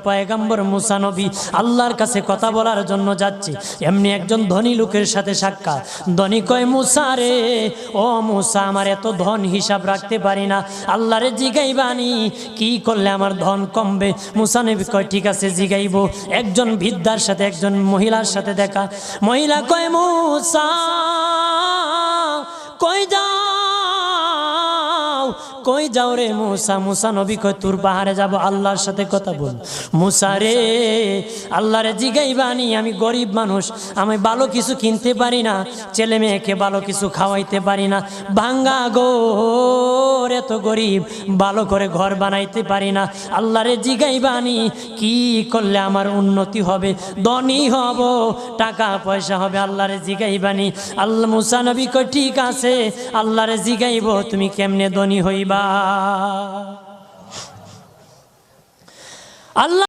পয়গম্বর মুসা নবী আল্লাহর কাছে কথা বলার জন্য যাচ্ছে, এমনি একজন ধনী লোকের সাথে সাক্ষাৎ। ধনী কয়, মুসা রে, ও মুসা, আমার এত ধন হিসাব রাখতে পারি না, আল্লাহরে জিগাইবানি কি করলে আমার ধন কমবে? মুসা নবী কয়, ঠিক আছে জিগাইব। একজন বৃদ্ধার সাথে, একজন মহিলার সাথে দেখা। মহিলা কয়, মুসা কই যাও, কই যাও রে মুসা? মুসা নবী কয়, তোর পাহাড়ে যাব, আল্লাহর সাথে কথা বল। মুসা রে, আল্লাহরে জিগাইবানি, আমি গরিব মানুষ, আমি ভালো কিছু কিনতে পারি না, ছেলে মেয়েকে ভালো কিছু খাওয়াইতে পারি না, ভাঙ্গা ঘর, এত গরিব, ভালো করে ঘর বানাইতে পারি না, আল্লাহরে জিগাইবানি কি করলে আমার উন্নতি হবে, ধনী হব, টাকা পয়সা হবে, আল্লাহরে জিগাইবানি। আল্লাহ মুসা নবী কয়, ঠিক আছে, আল্লাহরে জিগাইব, তুমি কেমনে ধনী হইবা। আল্লাহ